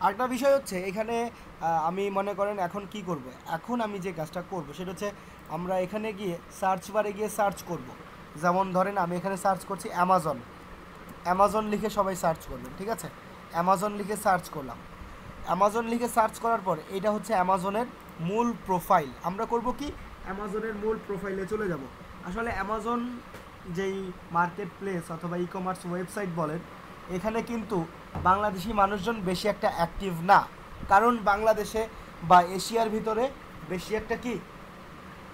Speaker 1: আরেকটা বিষয় হচ্ছে এখানে আমি মনে করেন এখন কি করব, এখন আমি যে কাজটা করব সেটা হচ্ছে আমরা এখানে গিয়ে সার্চ বারে গিয়ে সার্চ করব। যেমন ধরেন আমি এখানে সার্চ করছি অ্যামাজন, অ্যামাজন লিখে সবাই সার্চ করবেন, ঠিক আছে। অ্যামাজন লিখে সার্চ করলাম। অ্যামাজন লিখে সার্চ করার পর এটা হচ্ছে অ্যামাজনের মূল প্রোফাইল। আমরা করব কি, অ্যামাজনের মূল প্রোফাইলে চলে যাব। আসলে অ্যামাজন যেই মার্কেট প্লেস অথবা ই কমার্স ওয়েবসাইট বলেন, এখানে কিন্তু বাংলাদেশি মানুষজন বেশি একটা অ্যাক্টিভ না। কারণ বাংলাদেশে বা এশিয়ার ভিতরে বেশি একটা কি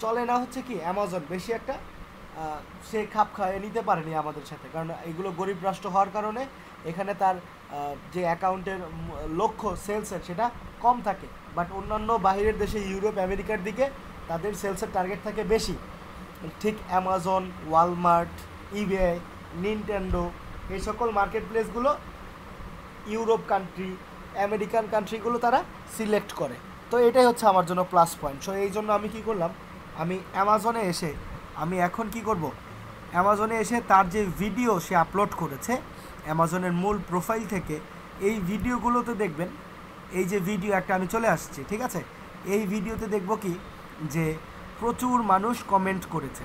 Speaker 1: চলে না, হচ্ছে কি অ্যামাজন বেশি একটা সে খাপ খাইয়ে নিতে পারেনি আমাদের সাথে। কারণ এগুলো গরিব রাষ্ট্র হওয়ার কারণে এখানে তার যে অ্যাকাউন্টের লক্ষ্য সেলসের সেটা কম থাকে। বাট অন্যান্য বাহিরের দেশে ইউরোপ আমেরিকার দিকে তাদের সেলসের টার্গেট থাকে বেশি। ঠিক অ্যামাজন, ওয়ালমার্ট, ইবে, নিনটেন্ডো এই সকল মার্কেট প্লেসগুলো ইউরোপ কান্ট্রি, আমেরিকান কান্ট্রিগুলো তারা সিলেক্ট করে। তো এটাই হচ্ছে আমার জন্য প্লাস পয়েন্ট। সো এই জন্য আমি কী করলাম, আমি অ্যামাজনে এসে আমি এখন কি করব, অ্যামাজনে এসে তার যে ভিডিও সে আপলোড করেছে অ্যামাজনের মূল প্রোফাইল থেকে, এই ভিডিওগুলোতে দেখবেন এই যে ভিডিও একটা আমি চলে আসছি, ঠিক আছে। এই ভিডিওতে দেখব কি যে প্রচুর মানুষ কমেন্ট করেছে,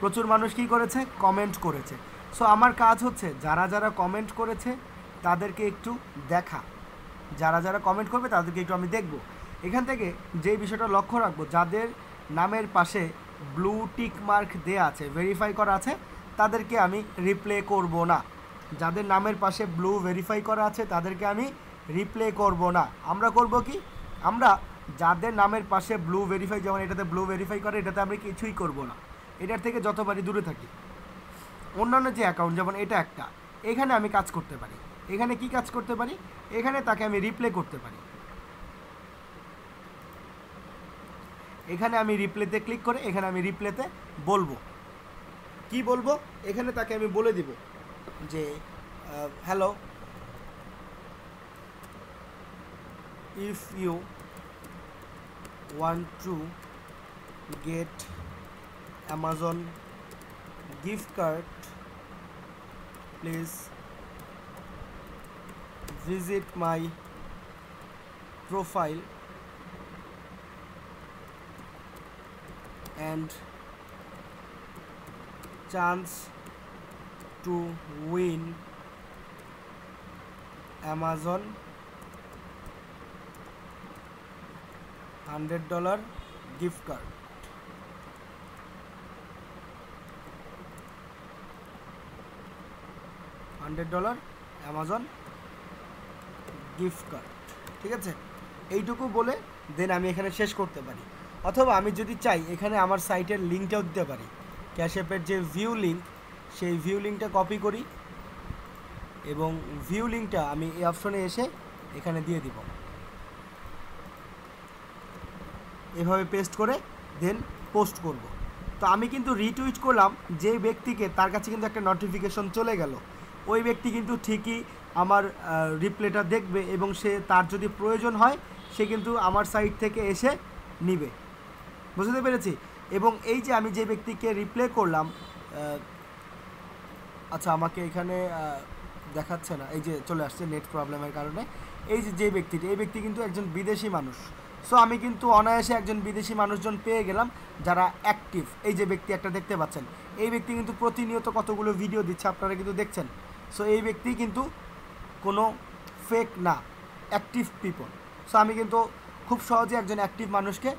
Speaker 1: প্রচুর মানুষ কি করেছে, কমেন্ট করেছে। সো আমার কাজ হচ্ছে যারা যারা কমেন্ট করেছে তাদেরকে একটু দেখা, যারা যারা কমেন্ট করবে তাদেরকে একটু আমি দেখব। এখান থেকে যে বিষয়টা লক্ষ্য রাখবো, যাদের নামের পাশে ব্লু টিক মার্ক দেওয়া আছে, ভেরিফাই করা আছে, তাদেরকে আমি রিপ্লে করব না। যাদের নামের পাশে ব্লু ভেরিফাই করা আছে তাদেরকে আমি রিপ্লে করব না। আমরা করব কি, আমরা যাদের নামের পাশে ব্লু ভেরিফাই, যেমন এটাতে ব্লু ভেরিফাই করে, এটাতে আমরা কিছুই করব না, এটার থেকে যতবারই দূরে থাকি। অন্যান্য যে অ্যাকাউন্ট যেমন এটা একটা, এখানে আমি কাজ করতে পারি। এখানে কি কাজ করতে পারি, এখানে তাকে আমি রিপ্লে করতে পারি। এখানে আমি রিপ্লেতে ক্লিক করে এখানে আমি রিপ্লেতে বলবো, কি বলবো, এখানে তাকে আমি বলে দিব যে hello, if you want to get Amazon gift card, please visit my profile and chance to win Amazon $100 gift card. $100 Amazon gift card, ঠিক আছে? এইটুকু বলে দেন আমি এখানে শেষ করতে পারি। অথবা আমি যদি চাই এখানে আমার সাইটের লিঙ্কটাও দিতে পারি, ক্যাশ অ্যাপের যে ভিউ লিঙ্ক, সেই ভিউ লিঙ্কটা কপি করি এবং ভিউ লিঙ্কটা আমি এই অপশনে এসে এখানে দিয়ে দিব, এভাবে পেস্ট করে দেন পোস্ট করব। তো আমি কিন্তু রিটুইট করলাম, যে ব্যক্তিকে তার কাছে কিন্তু একটা নোটিফিকেশন চলে গেল, ওই ব্যক্তি কিন্তু ঠিকই আমার রিপ্লেটা দেখবে এবং সে তার যদি প্রয়োজন হয় সে কিন্তু আমার সাইট থেকে এসে নিবে। বুঝতে পেরেছি? এবং এই যে আমি যে ব্যক্তিকে রিপ্লে করলাম, আচ্ছা আমাকে এখানে দেখাচ্ছে না, এই যে চলে আসছে নেট প্রবলেমের কারণে। এই যে ব্যক্তিটি, এই ব্যক্তি কিন্তু একজন বিদেশি মানুষ। সো আমি কিন্তু অনায়াসে একজন বিদেশি মানুষজন পেয়ে গেলাম যারা অ্যাক্টিভ। এই যে ব্যক্তি একটা দেখতে পাচ্ছেন, এই ব্যক্তি কিন্তু প্রতিনিয়ত কতগুলো ভিডিও দিচ্ছে, আপনারা কিন্তু দেখছেন। সো এই ব্যক্তি কিন্তু কোনো ফেক না, অ্যাক্টিভ পিপল। সো আমি কিন্তু খুব সহজে একজন অ্যাক্টিভ মানুষকে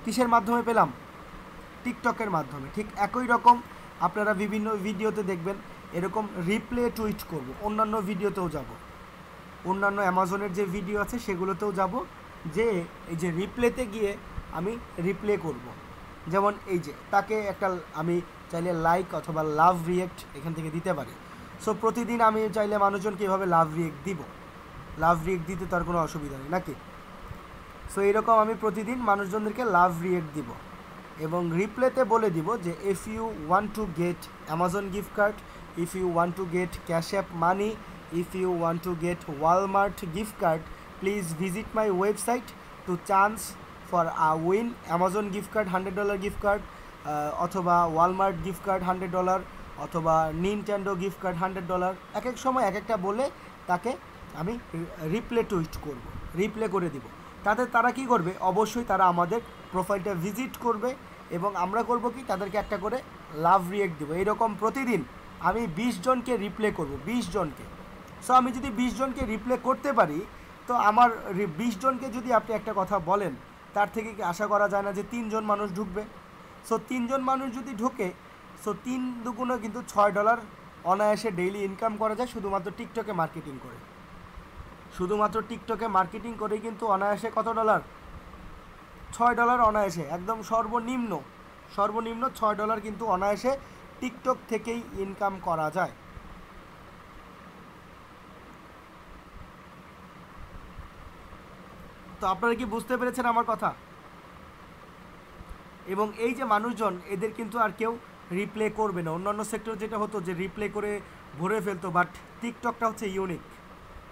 Speaker 1: কিসের মাধ্যমে পেলাম? টিকটকের মাধ্যমে। ঠিক একই রকম আপনারা বিভিন্ন ভিডিওতে দেখবেন এরকম রিপ্লে টুইট করব, অন্যান্য ভিডিওতেও যাব, অন্যান্য অ্যামাজনের যে ভিডিও আছে সেগুলোতেও যাব, যে এই যে রিপ্লেতে গিয়ে আমি রিপ্লে করব। যেমন এই যে তাকে একটা আমি চাইলে লাইক অথবা লাভ রিয়েক্ট এখান থেকে দিতে পারি। সো প্রতিদিন আমি চাইলে মানুষজনকে এভাবে লাভ রিয়েক্ট দিব, লাভ রিয়েক্ট দিতে তার কোনো অসুবিধা নেই নাকি? সো এইরকম আমি প্রতিদিন মানুষজনদেরকে লাভ রিয়েক্ট দিব এবং রিপ্লেতে বলে দিব যে if you want to get Amazon gift card, if you want to get Cash app money, if you want to get Walmart gift card, please visit my website to chance for win Amazon gift card $100 gift card, অথবা Walmart gift card $100, অথবা Nintendo gift card $100। এক এক সময় এক একটা বলে তাকে আমি রিপ্লে টুইট করব, রিপ্লে করে দিব। তাতে তারা কি করবে? অবশ্যই তারা আমাদের প্রোফাইলটা ভিজিট করবে এবং আমরা করব কি, তাদেরকে একটা করে লাভ রিয়েক্ট দেবো। এইরকম প্রতিদিন আমি 20 জনকে রিপ্লে করব, 20 জনকে। সো আমি যদি 20 জনকে রিপ্লে করতে পারি, তো আমার 20 জনকে যদি আপনি একটা কথা বলেন, তার থেকে কি আশা করা যায় না যে 3 জন মানুষ ঢুকবে? সো 3 জন মানুষ যদি ঢোকে, সো 3 দুগুণে কিন্তু $6 অনায়াসে ডেইলি ইনকাম করা যায় শুধুমাত্র টিকটকে মার্কেটিং করে। শুধুমাত্র টিকটকে মার্কেটিং করেই কিন্তু অনায়াসে কত ডলার? $6 অনায়াসে, একদম সর্বনিম্ন $6 কিন্তু অনায়াসে টিকটক থেকেই ইনকাম করা যায়। তো আপনারা কি বুঝতে পেরেছেন আমার কথা? এবং এই যে মানুষজন, এদের কিন্তু আর কেউ রিপ্লে করবে না। অন্যান্য সেক্টর যেটা হতো যে রিপ্লে করে ভরে ফেলতো, বাট টিকটকটা হচ্ছে ইউনিক,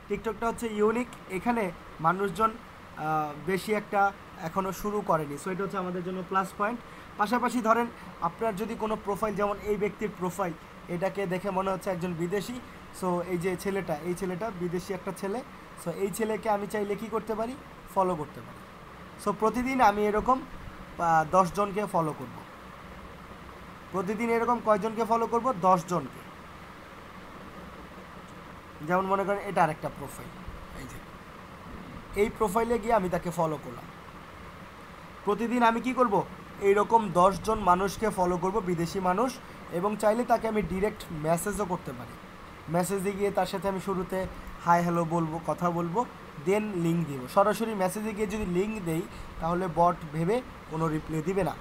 Speaker 1: টিকটকটা হচ্ছে ইউনিক। এখানে মানুষজন বেশি একটা এখনও শুরু করেনি। সো এটা হচ্ছে আমাদের জন্য প্লাস পয়েন্ট। পাশাপাশি ধরেন আপনার যদি কোনো প্রোফাইল, যেমন এই ব্যক্তির প্রোফাইল, এটাকে দেখে মনে হচ্ছে একজন বিদেশি। সো এই যে ছেলেটা, এই ছেলেটা বিদেশি একটা ছেলে। সো এই ছেলেকে আমি চাইলে কী করতে পারি? ফলো করতে পারি। সো প্রতিদিন আমি এরকম 10 জনকে ফলো করব। প্রতিদিন এরকম কয়জনকে ফলো করব? 10 জনকে। যেমন মনে করেন এটা আরেকটা প্রোফাইল, এই যে এই প্রোফাইলে গিয়ে আমি তাকে ফলো করলাম। প্রতিদিন আমি কি করব? এইরকম 10 জন মানুষকে ফলো করব, বিদেশি মানুষ, এবং চাইলে তাকে আমি ডিরেক্ট মেসেজও করতে পারি। মেসেজে গিয়ে তার সাথে আমি শুরুতে হাই হ্যালো বলবো, কথা বলবো, দেন লিঙ্ক দিব। সরাসরি মেসেজে গিয়ে যদি লিঙ্ক দেই তাহলে বট ভেবে কোনো রিপ্লাই দিবে না।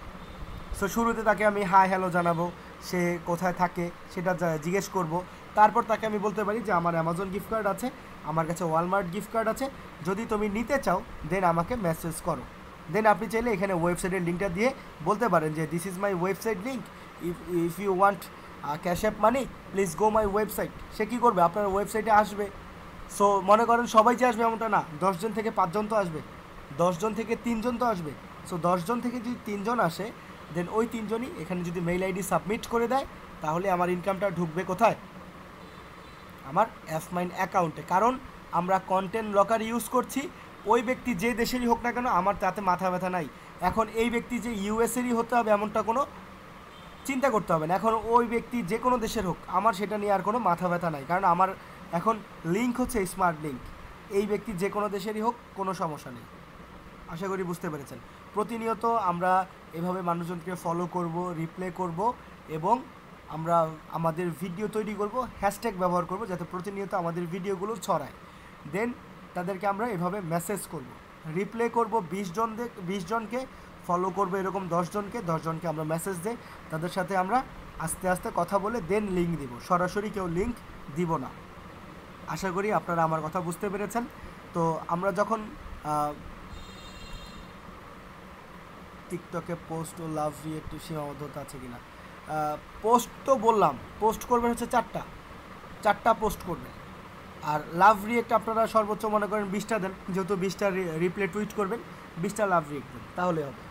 Speaker 1: সো শুরুতে তাকে আমি হাই হ্যালো জানাবো, সে কোথায় থাকে সেটা জিজ্ঞেস করব। তারপর তাকে আমি বলতে পারি যে আমার অ্যামাজন গিফট কার্ড আছে, আমার কাছে ওয়ালমার্ট গিফট কার্ড আছে, যদি তুমি নিতে চাও দেন আমাকে মেসেজ করো। দেন আপনি চাইলে এখানে ওয়েবসাইটের লিঙ্কটা দিয়ে বলতে পারেন যে this is my website link, if you want cash app money please go my website. সে কী করবে? আপনার ওয়েবসাইটে আসবে। সো মনে করেন সবাই যে আসবে এমনটা না, 10 জন থেকে 5 জন তো আসবে, 10 জন থেকে 3 জন তো আসবে। সো 10 জন থেকে যদি 3 জন আসে, দেন ওই 3 জনই এখানে যদি মেইল আইডি সাবমিট করে দেয়, তাহলে আমার ইনকামটা ঢুকবে কোথায়? আমার অ্যাফমাইন অ্যাকাউন্টে। কারণ আমরা কন্টেন্ট লকার ইউজ করছি। ওই ব্যক্তি যে দেশেরই হোক না কেন, আমার তাতে মাথা ব্যথা নাই। এখন এই ব্যক্তি যে ইউএসএরই হতে হবে এমনটা কোনো চিন্তা করতে হবে না। এখন ওই ব্যক্তি যে কোনো দেশের হোক, আমার সেটা নিয়ে আর কোনো মাথা ব্যথা নাই, কারণ আমার এখন লিঙ্ক হচ্ছে স্মার্ট লিঙ্ক। এই ব্যক্তি যে কোনো দেশেরই হোক, কোনো সমস্যা নেই। আশা করি বুঝতে পেরেছেন। প্রতিনিয়ত আমরা এভাবে মানুষজনকে ফলো করব, রিপ্লে করব, এবং আমরা আমাদের ভিডিও তৈরি করব, হ্যাশট্যাগ ব্যবহার করব যাতে প্রতিনিয়ত আমাদের ভিডিওগুলো ছড়ায়। দেন তাদেরকে আমরা এভাবে মেসেজ করব, রিপ্লে করব 20 জনকে, ফলো করব এরকম 10 জনকে, 10 জনকে আমরা মেসেজ দেই, তাদের সাথে আমরা আস্তে আস্তে কথা বলে দেন লিঙ্ক দিব, সরাসরি কেউ লিঙ্ক দিব না। আশা করি আপনারা আমার কথা বুঝতে পেরেছেন। তো আমরা যখন টিকটকে পোস্ট ও লাভ রিয়েক্টের সীমাবদ্ধতা আছে কিনা, পোস্ট তো বললাম, পোস্ট করবেন হচ্ছে 4টা পোস্ট করবেন। আর লাভ রিয়েক্ট আপনারা সর্বোচ্চ মনে করেন 20টা দেন, যেহেতু 20টা রিপ্লে টুইট করবেন, 20টা লাভ রিয়েক্ট দেন, তাহলে হবে।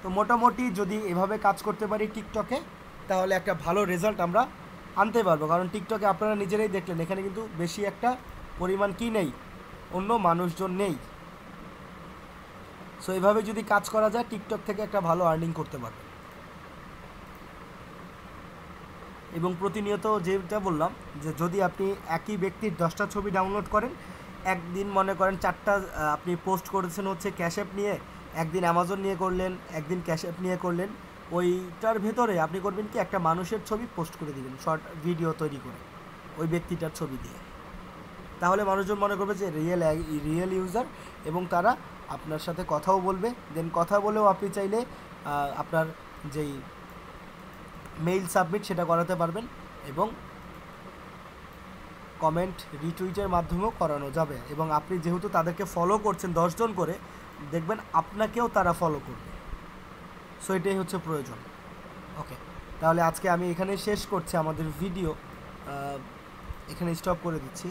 Speaker 1: তো মোটামুটি যদি এভাবে কাজ করতে পারি টিকটকে, তাহলে একটা ভালো রেজাল্ট আমরা আনতে পারবো। কারণ টিকটকে আপনারা নিজেরাই দেখলেন, এখানে কিন্তু বেশি একটা পরিমাণ কি নেই, অন্য মানুষজন নেই। সো এভাবে যদি কাজ করা যায়, টিকটক থেকে একটা ভালো আর্নিং করতে পারবে। এবং প্রতিনিয়ত যেটা বললাম, যে যদি আপনি একই ব্যক্তির 10টা ছবি ডাউনলোড করেন, একদিন মনে করেন 4টা আপনি পোস্ট করেছেন হচ্ছে ক্যাশ অ্যাপ নিয়ে, একদিন অ্যামাজন নিয়ে করলেন, একদিন ক্যাশ অ্যাপ নিয়ে করলেন, ওইটার ভেতরে আপনি করবেন কি, একটা মানুষের ছবি পোস্ট করে দিবেন, শর্ট ভিডিও তৈরি করে ওই ব্যক্তিটার ছবি দিয়ে। তাহলে মানুষজন মনে করবে যে রিয়েল ইউজার, এবং তারা আপনার সাথে কথাও বলবে। দেন কথা বলেও আপনি চাইলে আপনার যেই মেইল সাবমিট সেটা করাতে পারবেন, এবং কমেন্ট রিটুইটের মাধ্যমেও করানো যাবে। এবং আপনি যেহেতু তাদেরকে ফলো করছেন 10 জন করে, দেখবেন আপনাকেও তারা ফলো করবে। সো এটাই হচ্ছে প্রয়োজন। ওকে, তাহলে আজকে আমি এখানে শেষ করছি আমাদের ভিডিও, এখানে স্টপ করে দিচ্ছি।